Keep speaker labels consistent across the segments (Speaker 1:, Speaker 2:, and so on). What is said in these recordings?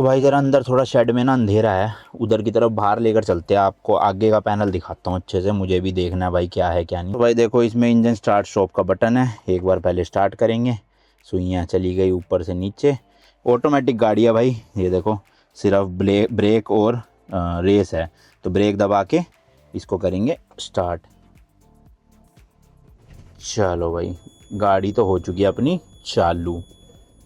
Speaker 1: तो भाई जरा अंदर थोड़ा शेड में ना अंधेरा है, उधर की तरफ बाहर लेकर चलते हैं, आपको आगे का पैनल दिखाता हूँ अच्छे से, मुझे भी देखना है भाई क्या है क्या नहीं। तो भाई देखो इसमें इंजन स्टार्ट स्टॉप का बटन है, एक बार पहले स्टार्ट करेंगे, सुइयाँ चली गई ऊपर से नीचे। ऑटोमेटिक गाड़ी है भाई, ये देखो सिर्फ ब्रेक और रेस है, तो ब्रेक दबा के इसको करेंगे स्टार्ट। चलो भाई गाड़ी तो हो चुकी है अपनी चालू,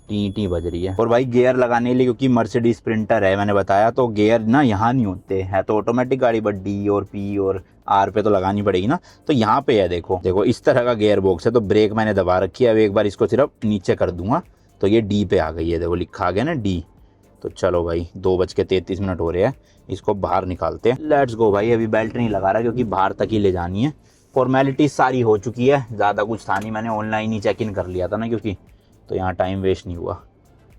Speaker 1: टी टी बज रही है। और भाई गियर लगाने के लिए, क्योंकि मर्सिडीज स्प्रिंटर है मैंने बताया, तो गियर ना यहाँ नहीं होते हैं, तो ऑटोमेटिक गाड़ी, बट डी और पी और आर पे तो लगानी पड़ेगी ना, तो यहाँ पे है देखो देखो इस तरह का गियर बॉक्स है। तो ब्रेक मैंने दबा रखी है, अब एक बार इसको सिर्फ नीचे कर दूंगा तो ये डी पे आ गई है, देखो लिखा आ गया ना डी। तो चलो भाई 2:33 हो रहे हैं, इसको बाहर निकालते हैं, लेट्स गो भाई। अभी बेल्ट नहीं लगा रहा क्योंकि बाहर तक ही ले जानी है, फॉर्मेलिटीज सारी हो चुकी है, ज़्यादा कुछ था नहीं, मैंने ऑनलाइन ही चेक इन कर लिया था ना क्योंकि, तो यहाँ टाइम वेस्ट नहीं हुआ।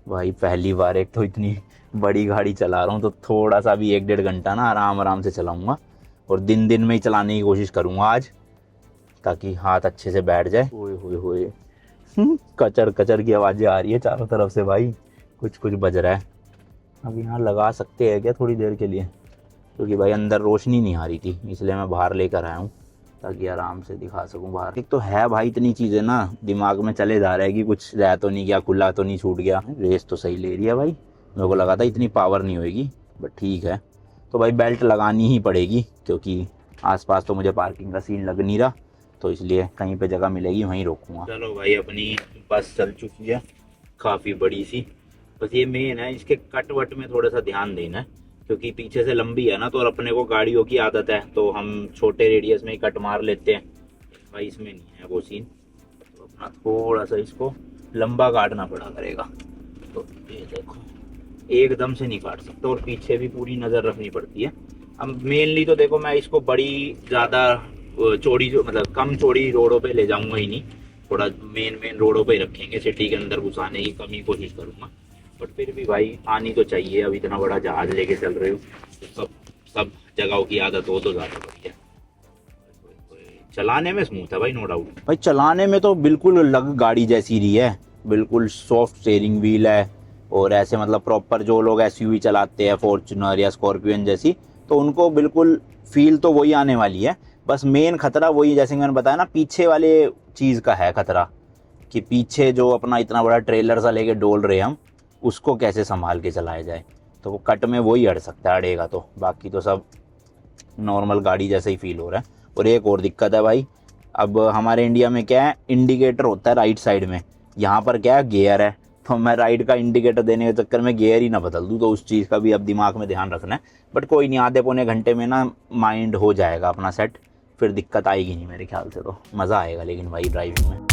Speaker 1: भाई पहली बार एक तो इतनी बड़ी गाड़ी चला रहा हूँ, तो थोड़ा सा भी 1-1.5 घंटा ना आराम आराम से चलाऊँगा, और दिन दिन में ही चलाने की कोशिश करूँगा आज, ताकि हाथ अच्छे से बैठ जाए। ओए होए होए कचर कचर की आवाज़ें आ रही है चारों तरफ से भाई, कुछ कुछ बज रहा है। अब यहाँ लगा सकते हैं क्या थोड़ी देर के लिए, क्योंकि भाई अंदर रोशनी नहीं आ रही थी, इसलिए मैं बाहर लेकर आया हूँ ताकि आराम से दिखा सकूं बाहर। एक तो है भाई इतनी चीज़ें ना दिमाग में चले जा रहा है कि कुछ रह तो नहीं गया, खुला तो नहीं छूट गया। रेस तो सही ले रही है भाई, मेरे को लगा था इतनी पावर नहीं होएगी, बट ठीक है। तो भाई बेल्ट लगानी ही पड़ेगी क्योंकि आसपास तो मुझे पार्किंग का सीन लग नहीं रहा, तो इसलिए कहीं पे जगह मिलेगी वहीं रोकूंगा। चलो भाई अपनी बस चल चुकी है, काफ़ी बड़ी सी। बस ये मेन है, इसके कट वट में थोड़ा सा ध्यान देना है, क्योंकि पीछे से लंबी है ना, तो और अपने को गाड़ियों की आदत है तो हम छोटे रेडियस में ही कट मार लेते हैं। भाई इसमें नहीं है वो सीन, तो अपना थोड़ा सा इसको लंबा काटना पड़ा करेगा। तो ये देखो एकदम से नहीं काट सकते, और पीछे भी पूरी नज़र रखनी पड़ती है। अब मेनली तो देखो मैं इसको बड़ी ज़्यादा चौड़ी, जो मतलब कम चौड़ी रोडों पे ले जाऊंगा ही नहीं, थोड़ा मेन मेन रोडों पे ही रखेंगे, सिटी के अंदर घुसाने की कम ही कोशिश करूँगा। बट फिर भी भाई आनी तो चाहिए, अब इतना बड़ा जहाज लेके चल रहे हो तो सब सब जगहों की आदत हो तो ज़्यादा बढ़िया। चलाने में स्मूथ है भाई, नो डाउट। भाई चलाने में तो बिल्कुल अलग गाड़ी जैसी रही है, बिल्कुल सॉफ्ट स्टीयरिंग व्हील है, और ऐसे मतलब प्रॉपर जो लोग एसयूवी चलाते हैं फॉर्च्यूनर या स्कॉर्पियन जैसी, तो उनको बिल्कुल फील तो वही आने वाली है। बस मेन खतरा वही, जैसे कि मैंने बताया ना, पीछे वाले चीज़ का है खतरा, कि पीछे जो अपना इतना बड़ा ट्रेलर सा लेके डोल रहे हम, उसको कैसे संभाल के चलाया जाए। तो वो कट में वही अड़ सकता है, अड़ेगा तो, बाकी तो सब नॉर्मल गाड़ी जैसे ही फील हो रहा है। और एक और दिक्कत है भाई, अब हमारे इंडिया में क्या है, इंडिकेटर होता है राइट साइड में, यहाँ पर क्या है गियर है, तो मैं राइट का इंडिकेटर देने के चक्कर में गियर ही ना बदल दूँ, तो उस चीज़ का भी अब दिमाग में ध्यान रखना है। बट कोई नहीं, आधे पौने घंटे में ना माइंड हो जाएगा अपना सेट, फिर दिक्कत आएगी नहीं मेरे ख्याल से, तो मज़ा आएगा लेकिन भाई ड्राइविंग में।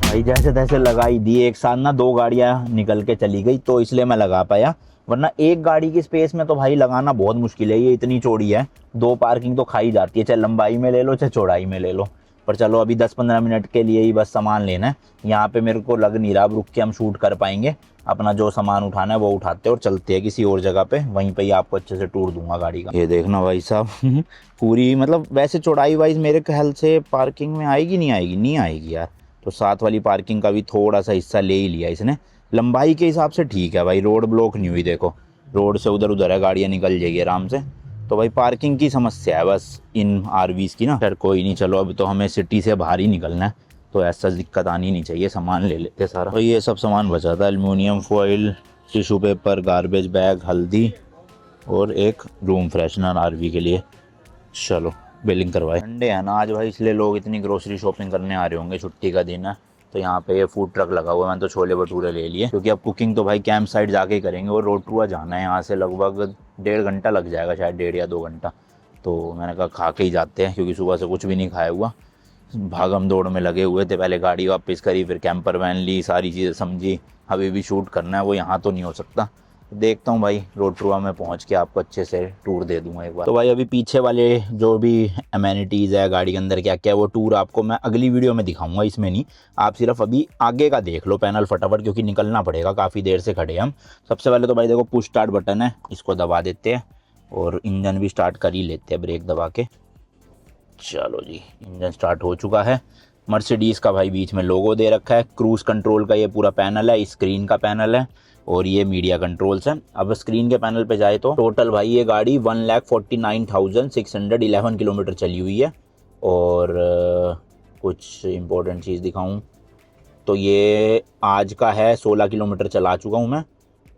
Speaker 1: भाई जैसे तैसे लगाई दी, एक साथ ना 2 गाड़ियां निकल के चली गई, तो इसलिए मैं लगा पाया, वरना एक गाड़ी की स्पेस में तो भाई लगाना बहुत मुश्किल है, ये इतनी चौड़ी है, 2 पार्किंग तो खाई जाती है, चाहे लंबाई में ले लो चाहे चौड़ाई में ले लो। पर चलो अभी 10-15 मिनट के लिए ही बस सामान लेना है, यहाँ पे मेरे को लग नहीं रहा अब रुक के हम शूट कर पाएंगे। अपना जो सामान उठाना है वो उठाते हैं और चलते हैं किसी और जगह पे, वहीं पे ही आपको अच्छे से टूर दूंगा गाड़ी का। ये देखना भाई साहब पूरी, मतलब वैसे चौड़ाई वाइज मेरे ख्याल से पार्किंग में आएगी, नहीं आएगी यार, तो साथ वाली पार्किंग का भी थोड़ा सा हिस्सा ले ही लिया इसने। लंबाई के हिसाब से ठीक है भाई, रोड ब्लॉक नहीं हुई, देखो रोड से उधर उधर है, गाड़ियाँ निकल जाएगी आराम से। तो भाई पार्किंग की समस्या है बस इन आरवीज़ की ना। खैर कोई नहीं, चलो अब तो हमें सिटी से बाहर ही निकलना है, तो ऐसा दिक्कत आनी नहीं चाहिए। सामान ले लेते सारा, तो ये सब सामान बचा था, aluminium foil, tissue paper, garbage bag, हल्दी और एक रूम फ्रेशनर आरवी के लिए। चलो बिलिंग करवाए। संडे है ना आज भाई, इसलिए लोग इतनी ग्रोसरी शॉपिंग करने आ रहे होंगे, छुट्टी का दिन है, तो यहाँ पे ये फूड ट्रक लगा हुआ है। मैंने तो छोले भटूरे ले लिए, क्योंकि अब कुकिंग तो भाई कैंप साइड जाके ही करेंगे, और रोटरुआ जाना है यहाँ से, लगभग 1.5 घंटा लग जाएगा, शायद 1.5 या 2 घंटा। तो मैंने कहा खा के ही जाते हैं, क्योंकि सुबह से कुछ भी नहीं खाया हुआ, भागम दौड़ में लगे हुए थे। पहले गाड़ी वापस करी, फिर कैंपर वैन ली, सारी चीज़ें समझी, अभी भी शूट करना है, वो यहाँ तो नहीं हो सकता। देखता हूँ भाई, रोटरुआ में पहुँच के आपको अच्छे से टूर दे दूंगा एक बार। तो भाई अभी पीछे वाले जो भी एमेनिटीज़ है गाड़ी के अंदर क्या क्या है, वो टूर आपको मैं अगली वीडियो में दिखाऊंगा, इसमें नहीं। आप सिर्फ अभी आगे का देख लो पैनल फटाफट, क्योंकि निकलना पड़ेगा, काफ़ी देर से खड़े हम। सबसे पहले तो भाई देखो पुश स्टार्ट बटन है, इसको दबा देते हैं और इंजन भी स्टार्ट कर ही लेते हैं ब्रेक दबा के। चलो जी, इंजन स्टार्ट हो चुका है। मर्सिडीज़ का भाई बीच में लोगो दे रखा है। क्रूज़ कंट्रोल का ये पूरा पैनल है, स्क्रीन का पैनल है और ये मीडिया कंट्रोल्स है। अब स्क्रीन के पैनल पे जाए तो टोटल भाई ये गाड़ी 1,49,611 किलोमीटर चली हुई है। और कुछ इम्पोर्टेंट चीज़ दिखाऊं तो ये आज का है, 16 किलोमीटर चला चुका हूँ मैं।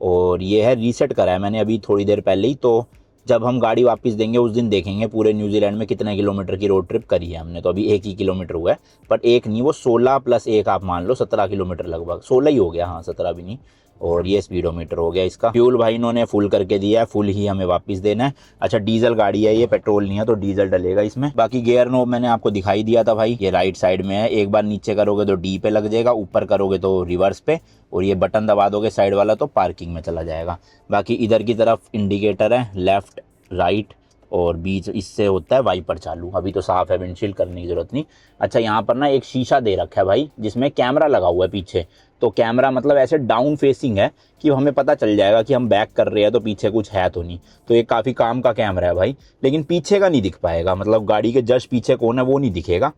Speaker 1: और ये है रीसेट करा है मैंने अभी थोड़ी देर पहले ही, तो जब हम गाड़ी वापस देंगे उस दिन देखेंगे पूरे न्यूजीलैंड में कितने किलोमीटर की रोड ट्रिप करी है हमने। तो अभी 1 ही किलोमीटर हुआ है, पर 1 नहीं, वो 16 + 1 आप मान लो 17 किलोमीटर लगभग, 16 ही हो गया, हाँ 17 भी नहीं। और ये स्पीडोमीटर हो गया इसका। फ्यूल भाई इन्होंने फुल करके दिया है, फुल ही हमें वापस देना है। अच्छा डीजल गाड़ी है ये, पेट्रोल नहीं है, तो डीजल डलेगा इसमें। बाकी गियर नोब मैंने आपको दिखाई दिया था भाई, ये राइट साइड में है। एक बार नीचे करोगे तो डी पे लग जाएगा, ऊपर करोगे तो रिवर्स पे, और ये बटन दबा दोगे साइड वाला तो पार्किंग में चला जाएगा। बाकी इधर की तरफ इंडिकेटर है, लेफ्ट राइट, और बीच इससे होता है वाइपर चालू। अभी तो साफ है, विंडशील्ड करने की जरूरत नहीं। अच्छा यहाँ पर ना एक शीशा दे रखा है भाई, जिसमें कैमरा लगा हुआ है पीछे। तो कैमरा मतलब ऐसे डाउन फेसिंग है कि हमें पता चल जाएगा कि हम बैक कर रहे हैं तो पीछे कुछ है तो नहीं। तो ये काफ़ी काम का कैमरा है भाई, लेकिन पीछे का नहीं दिख पाएगा, मतलब गाड़ी के जस्ट पीछे कौन है वो नहीं दिखेगा,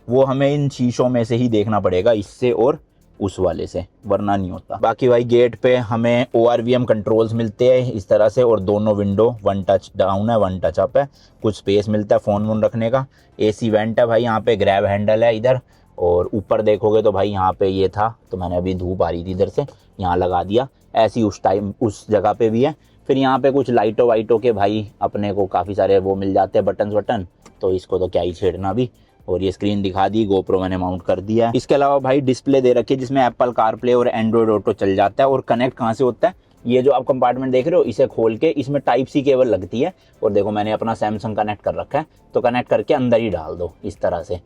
Speaker 1: वो हमें इन शीशों में से ही देखना पड़ेगा, इससे और उस वाले से, वरना नहीं होता। बाकी भाई गेट पे हमें ORVM कंट्रोल्स मिलते हैं इस तरह से, और दोनों विंडो 1 टच डाउन है 1 टच अप है। कुछ स्पेस मिलता है फ़ोन वोन रखने का। AC वेंट है भाई, यहाँ पे ग्रैब हैंडल है इधर। और ऊपर देखोगे तो भाई यहाँ पे ये था, तो मैंने अभी धूप आ रही थी इधर से, यहाँ लगा दिया। ऐसी उस टाइम उस जगह पे भी है। फिर यहाँ पे कुछ लाइटों वाइटों के भाई अपने को काफ़ी सारे वो मिल जाते हैं, बटन, तो इसको तो क्या ही छेड़ना अभी। और ये स्क्रीन दिखा दी, गोप्रो मैंने माउंट कर दिया है। इसके अलावा भाई डिस्प्ले दे रखी है जिसमें एप्पल कारप्ले और एंड्रॉयड ऑटो चल जाता है। और कनेक्ट कहाँ से होता है, ये जो आप कंपार्टमेंट देख रहे हो इसे खोल के इसमें टाइप सी केबल लगती है, और देखो मैंने अपना सैमसंग कनेक्ट कर रखा है, तो कनेक्ट करके अंदर ही डाल दो इस तरह से।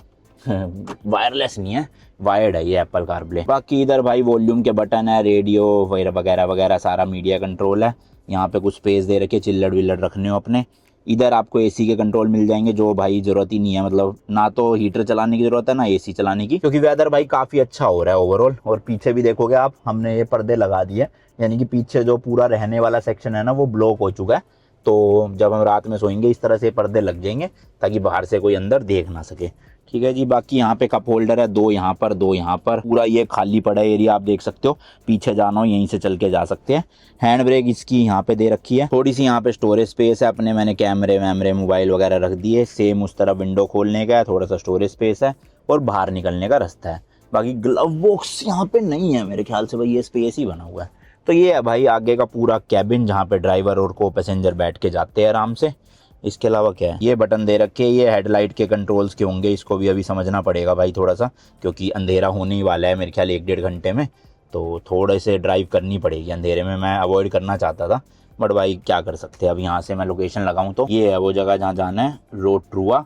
Speaker 1: वायरलेस नहीं है, वायर्ड है ये एप्पल कारप्ले। बाकी इधर भाई वॉल्यूम के बटन है, रेडियो वगैरह वगैरह सारा मीडिया कंट्रोल है। यहाँ पे कुछ स्पेस दे रखे, चिल्लड़ विल्लड़ रखने हो अपने। इधर आपको AC के कंट्रोल मिल जाएंगे, जो भाई ज़रूरत ही नहीं है, मतलब ना तो हीटर चलाने की ज़रूरत है ना AC चलाने की, क्योंकि वेदर भाई काफ़ी अच्छा हो रहा है ओवरऑल। और पीछे भी देखोगे आप, हमने ये पर्दे लगा दिए, यानी कि पीछे जो पूरा रहने वाला सेक्शन है ना वो ब्लॉक हो चुका है। तो जब हम रात में सोएंगे इस तरह से पर्दे लग जाएंगे ताकि बाहर से कोई अंदर देख ना सके। ठीक है जी। बाकी यहाँ पे कप होल्डर है, 2 यहाँ पर 2 यहाँ पर, पूरा ये खाली पड़ा एरिया आप देख सकते हो। पीछे जाना हो यहीं से चल के जा सकते हैं। हैंड ब्रेक इसकी यहाँ पे दे रखी है। थोड़ी सी यहाँ पे स्टोरेज स्पेस है अपने, मैंने कैमरे वैमरे मोबाइल वगैरह रख दिए। सेम उस तरफ विंडो खोलने का है, थोड़ा सा स्टोरेज स्पेस है, और बाहर निकलने का रास्ता है। बाकी ग्लव बॉक्स यहाँ पे नहीं है मेरे ख्याल से भाई, ये स्पेस ही बना हुआ है। तो ये है भाई आगे का पूरा कैबिन, जहाँ पे ड्राइवर और को पैसेंजर बैठ के जाते हैं आराम से। इसके अलावा क्या है, ये बटन दे रखे हैं, ये हेडलाइट के कंट्रोल्स के होंगे। इसको भी अभी समझना पड़ेगा भाई थोड़ा सा, क्योंकि अंधेरा होने ही वाला है मेरे ख्याल 1-1.5 घंटे में, तो थोड़े से ड्राइव करनी पड़ेगी अंधेरे में। मैं अवॉइड करना चाहता था, बट भाई क्या कर सकते हैं। अब यहाँ से मैं लोकेशन लगाऊँ तो ये है वो जगह जहाँ जाना है, रोटरुआ।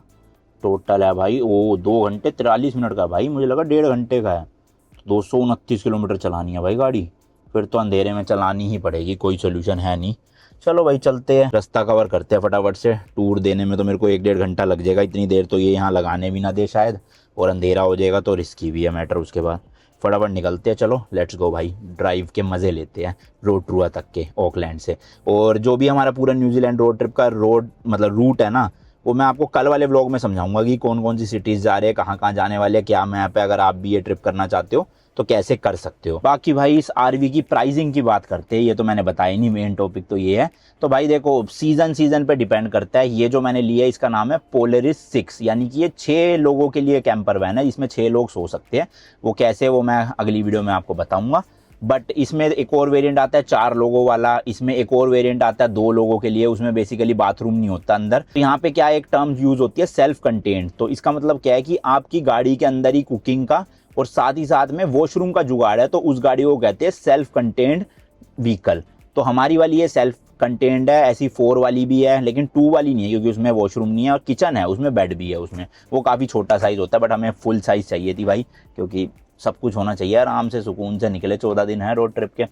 Speaker 1: टोटल है भाई वो 2 घंटे 43 मिनट का, भाई मुझे लगा 1.5 घंटे का है। 229 किलोमीटर चलानी है भाई गाड़ी, फिर तो अंधेरे में चलानी ही पड़ेगी, कोई सोल्यूशन है नहीं। चलो भाई चलते हैं, रास्ता कवर करते हैं फटाफट से। टूर देने में तो मेरे को 1-1.5 घंटा लग जाएगा, इतनी देर तो ये यहाँ लगाने भी ना दे शायद, और अंधेरा हो जाएगा तो रिस्की भी है मैटर। उसके बाद फटाफट निकलते हैं, चलो लेट्स गो भाई, ड्राइव के मज़े लेते हैं रोटरुआ तक के ऑकलैंड से। और जो भी हमारा पूरा न्यूजीलैंड रोड ट्रिप का रूट है ना, वो मैं आपको कल वाले व्लॉग में समझाऊंगा कि कौन कौन सी सिटीज़ जा रहे हैं, कहाँ कहाँ जाने वाले हैं, क्या मैप है। अगर आप भी ये ट्रिप करना चाहते हो तो कैसे कर सकते हो। बाकी भाई इस RV की प्राइसिंग की बात करते हैं, ये तो मैंने बताया नहीं, मेन टॉपिक तो ये है। तो भाई देखो सीज़न पे डिपेंड करता है। ये जो मैंने लिया है इसका नाम है पोलरिस 6, यानी कि ये 6 लोगों के लिए कैंपर वैन है, इसमें 6 लोग सो सकते हैं। वो कैसे, वो मैं अगली वीडियो में आपको बताऊँगा। बट इसमें एक और वेरिएंट आता है 4 लोगों वाला, इसमें एक और वेरिएंट आता है 2 लोगों के लिए, उसमें बेसिकली बाथरूम नहीं होता अंदर। तो यहाँ पे क्या एक टर्म यूज़ होती है सेल्फ कंटेन्ड। तो इसका मतलब क्या है कि आपकी गाड़ी के अंदर ही कुकिंग का और साथ ही साथ में वॉशरूम का जुगाड़ है, तो उस गाड़ी को कहते हैं सेल्फ कंटेन्ड व्हीकल। तो हमारी वाली ये सेल्फ कंटेन्ड है, ऐसी 4 वाली भी है, लेकिन 2 वाली नहीं है क्योंकि उसमें वॉशरूम नहीं है और किचन है, उसमें बेड भी है, उसमें वो काफ़ी छोटा साइज़ होता है। बट हमें फुल साइज़ चाहिए थी भाई, क्योंकि सब कुछ होना चाहिए, आराम से सुकून से निकले, 14 दिन है रोड ट्रिप के।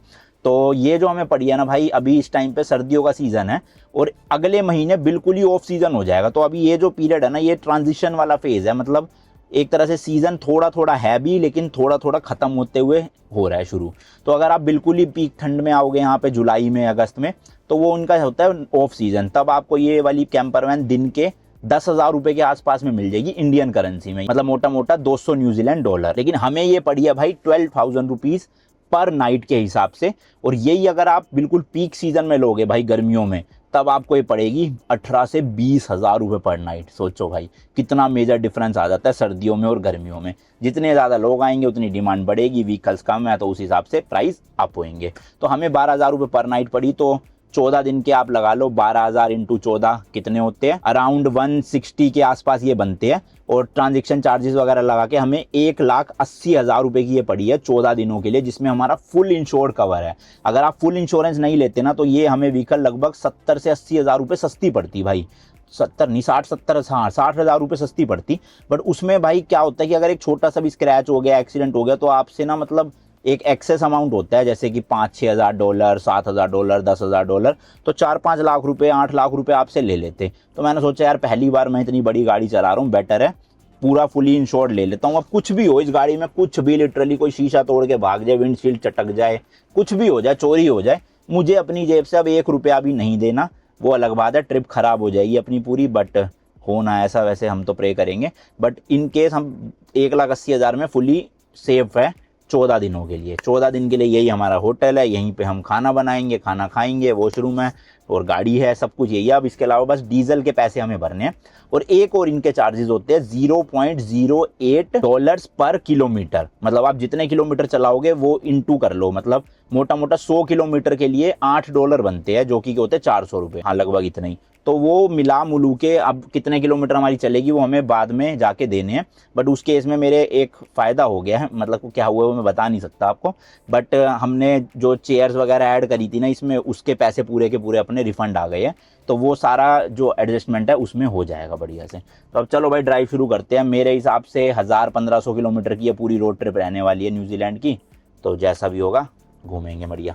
Speaker 1: तो ये जो हमें पड़ी है ना भाई, अभी इस टाइम पे सर्दियों का सीज़न है और अगले महीने बिल्कुल ही ऑफ सीज़न हो जाएगा। तो अभी ये जो पीरियड है ना, ये ट्रांजिशन वाला फेज़ है, मतलब एक तरह से सीज़न थोड़ा थोड़ा है भी, लेकिन थोड़ा थोड़ा ख़त्म होते हुए हो रहा है शुरू। तो अगर आप बिल्कुल ही पीक ठंड में आओगे यहाँ पे जुलाई में, अगस्त में, तो वो उनका होता है ऑफ सीज़न। तब आपको ये वाली कैंपर वैन दिन के 10,000 रुपये के आसपास में मिल जाएगी इंडियन करेंसी में, मतलब मोटा मोटा 200 न्यूजीलैंड डॉलर। लेकिन हमें ये पड़ी है भाई 12,000 रुपीज़ पर नाइट के हिसाब से। और यही अगर आप बिल्कुल पीक सीज़न में लोगे भाई गर्मियों में, तब आपको ये पड़ेगी 18 से 20,000 रुपये पर नाइट। सोचो भाई कितना मेजर डिफरेंस आ जाता है सर्दियों में और गर्मियों में। जितने ज़्यादा लोग आएंगे उतनी डिमांड बढ़ेगी, व्हीकल्स कम है तो उस हिसाब से प्राइस अप होंगे। तो हमें 12,000 रुपये पर नाइट पड़ी, तो 14 दिन के आप लगा लो, 12,000 इंटू 14 कितने होते हैं, अराउंड 160 के आसपास ये बनते हैं। और ट्रांजेक्शन चार्जेस वगैरह लगा के हमें 1,80,000 रुपये की ये पड़ी है 14 दिनों के लिए, जिसमें हमारा फुल इंश्योर्ड कवर है। अगर आप फुल इंश्योरेंस नहीं लेते ना, तो ये हमें व्हीकल लगभग 70 से 80,000 रुपये सस्ती पड़ती भाई। 70 नहीं, 60-70, हाँ 60,000 रुपये सस्ती पड़ती। बट उसमें भाई क्या होता है कि अगर एक छोटा सा भी स्क्रैच हो गया, एक्सीडेंट हो गया, तो आपसे ना मतलब एक एक्सेस अमाउंट होता है, जैसे कि $5,000-6,000, $7,000, $10,000, तो 4-5 लाख रुपए, 8 लाख रुपए आपसे ले लेते। तो मैंने सोचा यार पहली बार मैं इतनी बड़ी गाड़ी चला रहा हूँ, बेटर है पूरा फुली इंश्योर्ड ले लेता हूँ। अब कुछ भी हो इस गाड़ी में, कुछ भी, लिटरली कोई शीशा तोड़ के भाग जाए, विंडशील्ड चटक जाए, कुछ भी हो जाए, चोरी हो जाए, मुझे अपनी जेब से अब 1 रुपया भी नहीं देना। वो अलग बात है, ट्रिप खराब हो जाएगी अपनी पूरी, बट होना ऐसा वैसे हम तो प्रे करेंगे। बट इन केस हम 1,80,000 में फुली सेफ है 14 दिनों के लिए। 14 दिन के लिए यही हमारा होटल है, यहीं पे हम खाना बनाएंगे, खाना खाएंगे, वॉशरूम है और गाड़ी है, सब कुछ यही है। अब इसके अलावा बस डीजल के पैसे हमें भरने हैं। और एक और इनके चार्जेस होते हैं $0.08 पर किलोमीटर, मतलब आप जितने किलोमीटर चलाओगे वो इंटू कर लो, मतलब मोटा मोटा 100 किलोमीटर के लिए $8 बनते हैं, जो कि होते हैं 400 रुपये, हाँ लगभग इतने ही। तो वो मिला मुलू के अब कितने किलोमीटर हमारी चलेगी वो हमें बाद में जाके देने हैं। बट उस केस में मेरे एक फ़ायदा हो गया है, मतलब क्या हुआ है वो मैं बता नहीं सकता आपको। बट हमने जो चेयर्स वगैरह ऐड करी थी ना इसमें, उसके पैसे पूरे के पूरे अपने रिफंड आ गए हैं। तो वो सारा जो एडजस्टमेंट है उसमें हो जाएगा बढ़िया से। तो अब चलो भाई ड्राइव शुरू करते हैं। मेरे हिसाब से 1,000-1,500 किलोमीटर की ये पूरी रोड ट्रिप रहने वाली है न्यूजीलैंड की। तो जैसा भी होगा घूमेंगे बढ़िया।